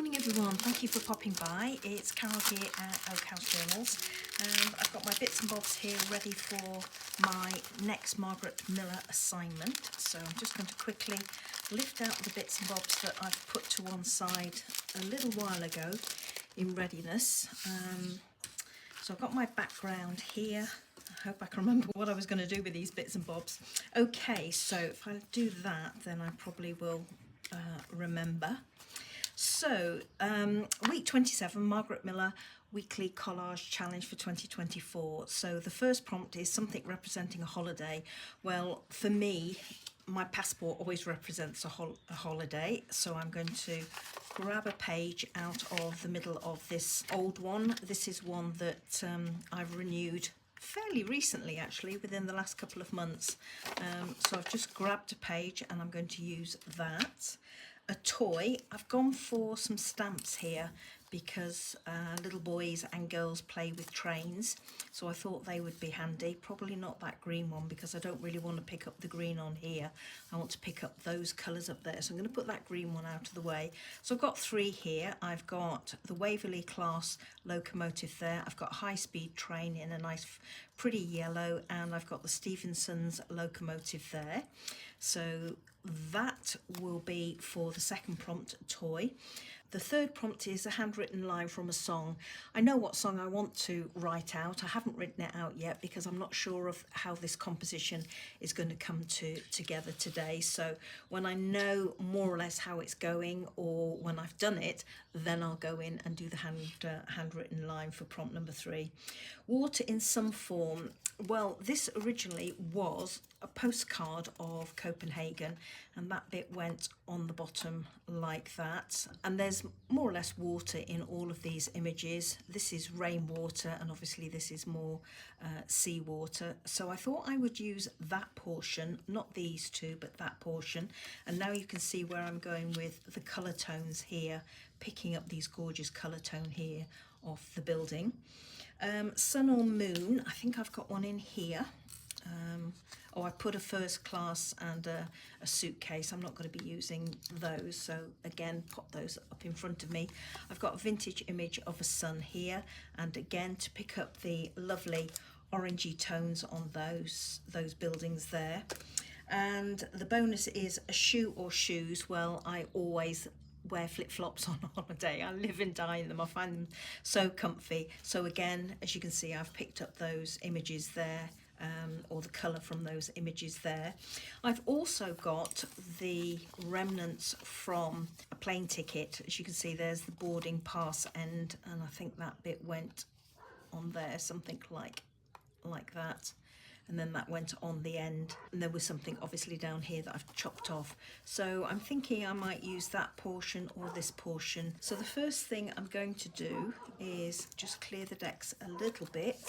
morning everyone, thank you for popping by. It's Carol here at Oak House Journals, and I've got my bits and bobs here ready for my next Margarete Miller assignment. So I'm just going to quickly lift out the bits and bobs that I've put to one side a little while ago in readiness. So I've got my background here. I hope I can remember what I was going to do with these bits and bobs. Okay, so if I do that, then I probably will remember. So, week 27, Margarete Miller Weekly Collage Challenge for 2024. So the first prompt is something representing a holiday. Well, for me, my passport always represents a holiday. So I'm going to grab a page out of the middle of this old one. This is one that I've renewed fairly recently, actually, within the last couple of months. So I've just grabbed a page and I'm going to use that. A toy. I've gone for some stamps here because little boys and girls play with trains, so I thought they would be handy. Probably not that green one because I don't really want to pick up the green on here. I want to pick up those colours up there, so I'm going to put that green one out of the way. So I've got three here. I've got the Waverley class locomotive there. I've got a high-speed train in a nice pretty yellow, and I've got the Stephenson's locomotive there. So that will be for the second prompt, toy. The third prompt is a handwritten line from a song. I know what song I want to write out. I haven't written it out yet because I'm not sure of how this composition is going to come together today. So when I know more or less how it's going, or when I've done it, then I'll go in and do the handwritten line for prompt number 3. Water in some form. Well, this originally was a postcard of Copenhagen, and that bit went on the bottom like that. And there's more or less water in all of these images. This is rainwater, and obviously this is more seawater. So I thought I would use that portion, not these two, but that portion. And now you can see where I'm going with the colour tones here, picking up these gorgeous colour tone here of the building. Sun or moon, I think I've got one in here. I put a first class and a suitcase. I'm not going to be using those, so again, pop those up in front of me. I've got a vintage image of a sun here, and again, to pick up the lovely orangey tones on those buildings there. And the bonus is a shoe or shoes. Well, I always wear flip-flops on holiday. I live and die in them. I find them so comfy. So again, as you can see, I've picked up those images there, or the colour from those images there. I've also got the remnants from a plane ticket. As you can see, there's the boarding pass end, and I think that bit went on there, something like that. And then that went on the end, and there was something obviously down here that I've chopped off. So I'm thinking I might use that portion or this portion. So the first thing I'm going to do is just clear the decks a little bit.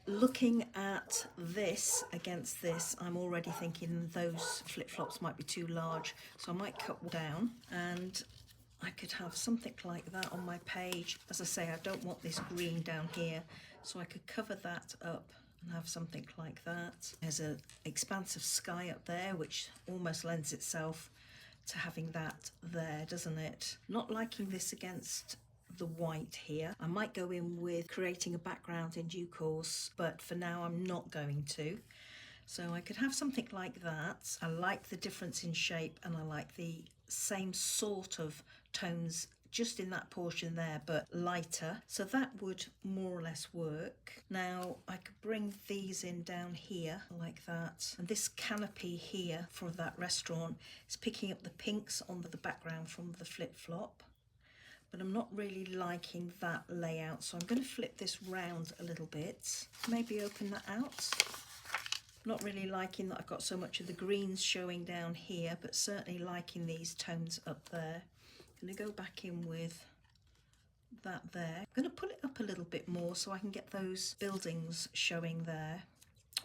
Looking at this against this, I'm already thinking those flip-flops might be too large, so I might cut down, and I could have something like that on my page. As I say, I don't want this green down here, so I could cover that up and have something like that. There's an expanse of sky up there, which almost lends itself to having that there, doesn't it? Not liking this against the white here. I might go in with creating a background in due course, but for now I'm not going to. So I could have something like that. I like the difference in shape, and I like the same sort of tones just in that portion there, but lighter. So that would more or less work. Now I could bring these in down here like that. And this canopy here for that restaurant is picking up the pinks on the background from the flip-flop. But I'm not really liking that layout, so I'm going to flip this round a little bit. Maybe open that out. Not really liking that I've got so much of the greens showing down here, but certainly liking these tones up there. I'm going to go back in with that there. I'm going to pull it up a little bit more so I can get those buildings showing there,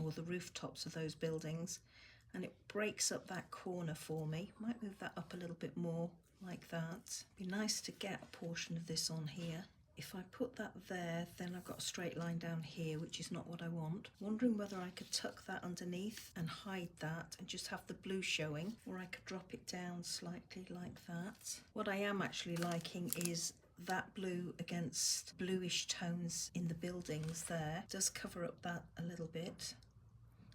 or the rooftops of those buildings, and it breaks up that corner for me. Might move that up a little bit more like that. Be nice to get a portion of this on here if I put that there, then I've got a straight line down here, which is not what I want. Wondering whether I could tuck that underneath and hide that and just have the blue showing, or I could drop it down slightly like that. What I am actually liking is that blue against bluish tones in the buildings there. It does cover up that a little bit.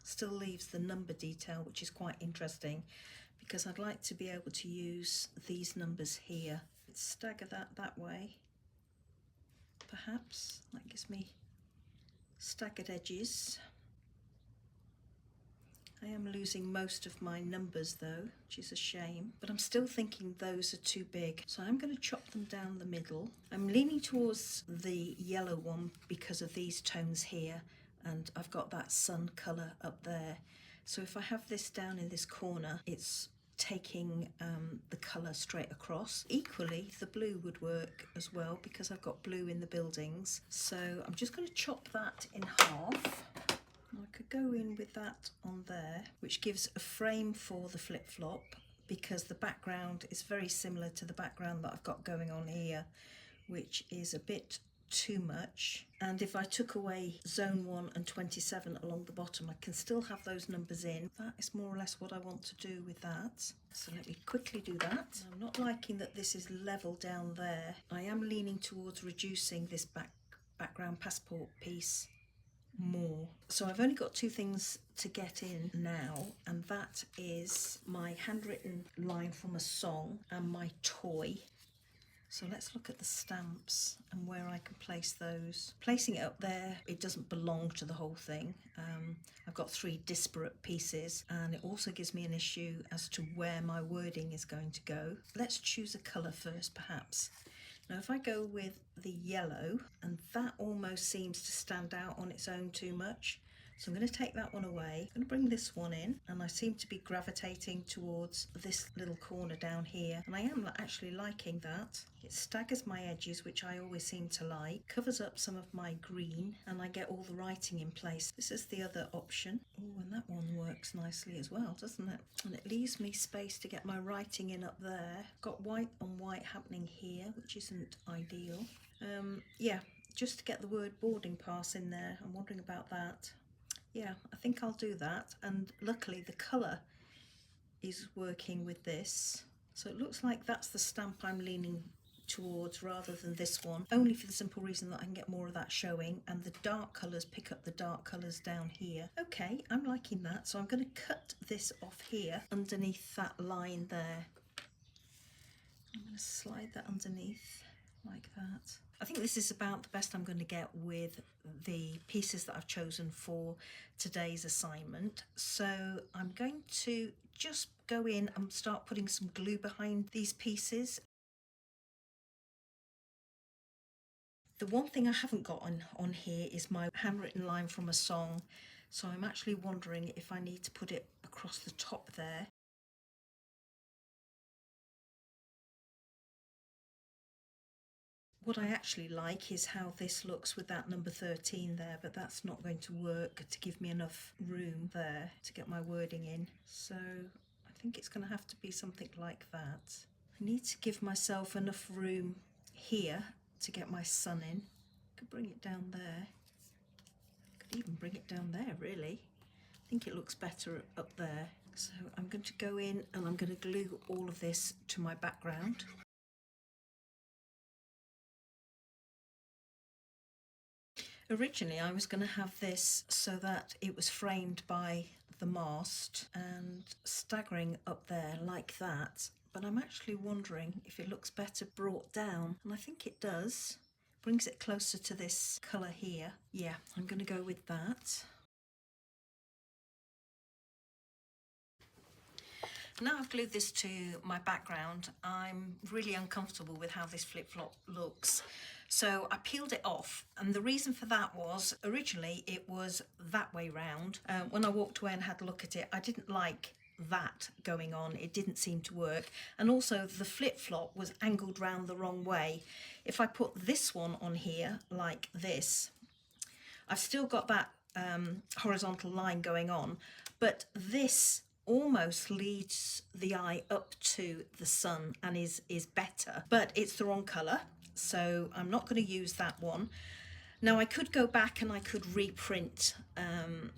Still leaves the number detail, which is quite interesting because I'd like to be able to use these numbers here. Stagger that way. Perhaps that gives me staggered edges. I am losing most of my numbers though, which is a shame, but I'm still thinking those are too big, so I'm going to chop them down the middle. I'm leaning towards the yellow one because of these tones here, and I've got that sun colour up there. So if I have this down in this corner, it's taking the colour straight across. Equally, the blue would work as well because I've got blue in the buildings. So I'm just going to chop that in half. I could go in with that on there, which gives a frame for the flip-flop because the background is very similar to the background that I've got going on here, which is a bit too much. And if I took away zone 1 and 27 along the bottom, I can still have those numbers in. That is more or less what I want to do with that. So let me quickly do that. I'm not liking that this is level down there. I am leaning towards reducing this background passport piece more. So I've only got two things to get in now, and that is my handwritten line from a song and my toy. So let's look at the stamps and where I can place those. Placing it up there, it doesn't belong to the whole thing. I've got 3 disparate pieces, and it also gives me an issue as to where my wording is going to go. Let's choose a colour first, perhaps. Now if I go with the yellow, and that almost seems to stand out on its own too much, so I'm going to take that one away. I'm going to bring this one in, and I seem to be gravitating towards this little corner down here, and I am actually liking that. It staggers my edges, which I always seem to like, covers up some of my green, and I get all the writing in place. This is the other option. Oh, and that one works nicely as well, doesn't it? And it leaves me space to get my writing in up there. Got white on white happening here, which isn't ideal. Yeah, just to get the word boarding pass in there. I'm wondering about that. Yeah, I think I'll do that, and luckily the colour is working with this, so it looks like that's the stamp I'm leaning towards rather than this one, only for the simple reason that I can get more of that showing, and the dark colours pick up the dark colours down here. Okay, I'm liking that, so I'm going to cut this off here underneath that line there. I'm going to slide that underneath like that. I think this is about the best I'm going to get with the pieces that I've chosen for today's assignment. So I'm going to just go in and start putting some glue behind these pieces. The one thing I haven't got on here is my handwritten line from a song. So I'm actually wondering if I need to put it across the top there. What I actually like is how this looks with that number 13 there, but that's not going to work to give me enough room there to get my wording in. So I think it's going to have to be something like that. I need to give myself enough room here to get my sun in. I could bring it down there. I could even bring it down there, really. I think it looks better up there. So I'm going to go in and I'm going to glue all of this to my background. Originally I was going to have this so that it was framed by the mast and staggering up there like that, but I'm actually wondering if it looks better brought down, and I think it does. Brings it closer to this colour here. Yeah, I'm going to go with that. Now I've glued this to my background, I'm really uncomfortable with how this flip-flop looks. So I peeled it off, and the reason for that was originally it was that way round. When I walked away and had a look at it, I didn't like that going on. It didn't seem to work, and also the flip-flop was angled round the wrong way. If I put this one on here like this, I've still got that horizontal line going on, but this almost leads the eye up to the sun and is better, but it's the wrong colour. so I'm not going to use that one. Now I could go back and I could reprint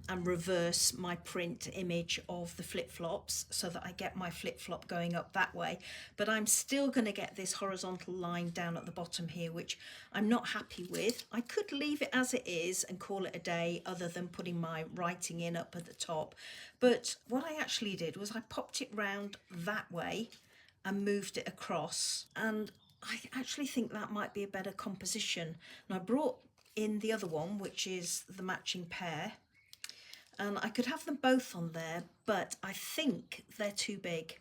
and reverse my print image of the flip-flops so that I get my flip-flop going up that way, but I'm still going to get this horizontal line down at the bottom here, which I'm not happy with. I could leave it as it is and call it a day, other than putting my writing in up at the top, but what I actually did was I popped it round that way and moved it across, and I actually think that might be a better composition. And I brought in the other one, which is the matching pair, and I could have them both on there, but I think they're too big.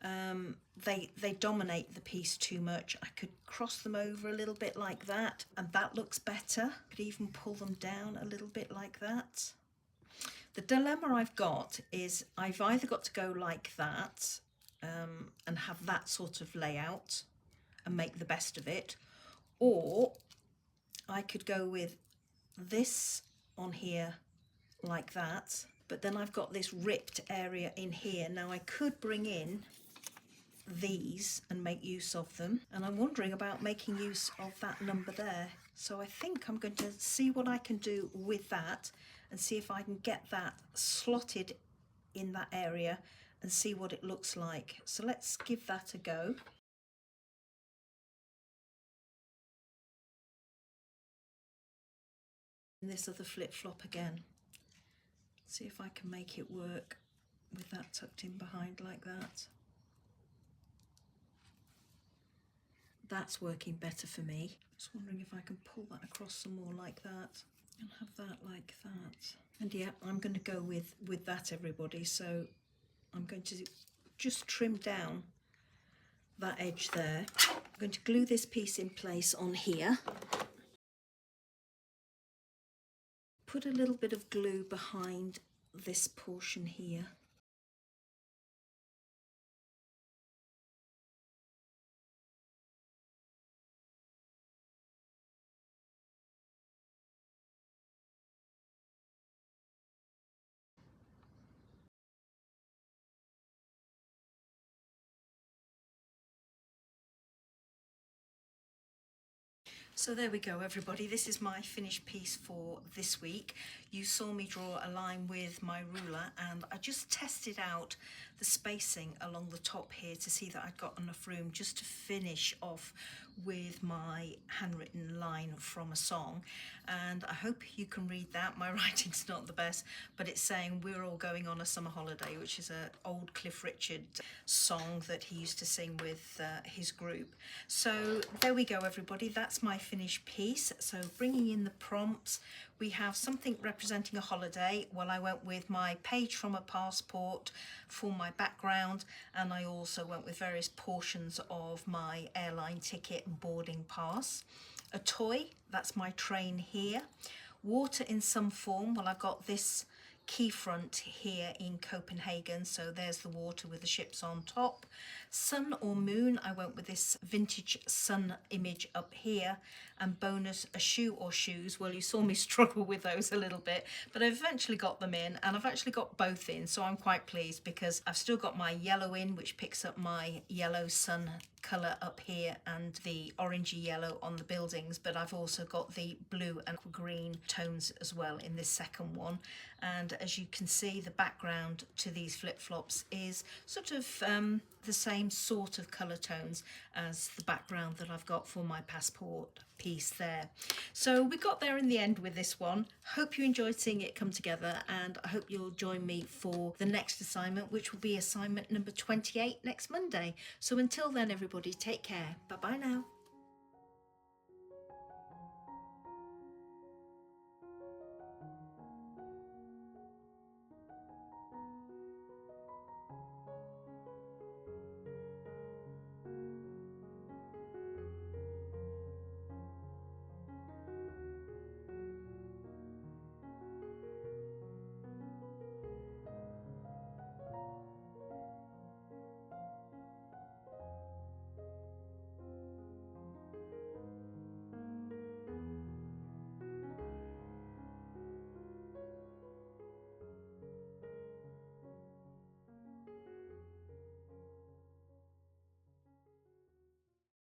They dominate the piece too much. I could cross them over a little bit like that, and that looks better. Could even pull them down a little bit like that. The dilemma I've got is I've either got to go like that and have that sort of layout and make the best of it, or I could go with this on here like that, but then I've got this ripped area in here. Now I could bring in these and make use of them, and I'm wondering about making use of that number there. So I think I'm going to see what I can do with that and see if I can get that slotted in that area and see what it looks like. So let's give that a go. This other flip-flop again. See if I can make it work with that tucked in behind like that. That's working better for me. Just wondering if I can pull that across some more like that and have that like that. And yeah, I'm going to go with that, everybody. So I'm going to just trim down that edge there. I'm going to glue this piece in place on here. Put a little bit of glue behind this portion here. So there we go, everybody. This is my finished piece for this week. You saw me draw a line with my ruler, and I just tested out the spacing along the top here to see that I'd got enough room just to finish off with my handwritten line from a song. And I hope you can read that. My writing's not the best, but it's saying we're all going on a summer holiday, which is an old Cliff Richard song that he used to sing with his group. So there we go, everybody. That's my finished piece. So bringing in the prompts, we have something representing a holiday. Well, I went with my page from a passport for my background, and I also went with various portions of my airline ticket and boarding pass. A toy, that's my train here. Water in some form, well, I've got this key front here in Copenhagen, so there's the water with the ships on top. Sun or moon, I went with this vintage sun image up here, and bonus, a shoe or shoes. Well, you saw me struggle with those a little bit, but I've eventually got them in, and I've actually got both in, so I'm quite pleased because I've still got my yellow in, which picks up my yellow sun colour up here and the orangey yellow on the buildings, but I've also got the blue and green tones as well in this second one. And as you can see, the background to these flip-flops is sort of the same sort of colour tones as the background that I've got for my passport piece there. So we got there in the end with this one. Hope you enjoyed seeing it come together, and I hope you'll join me for the next assignment, which will be assignment number 28 next Monday. So until then, everybody, take care. Bye bye now.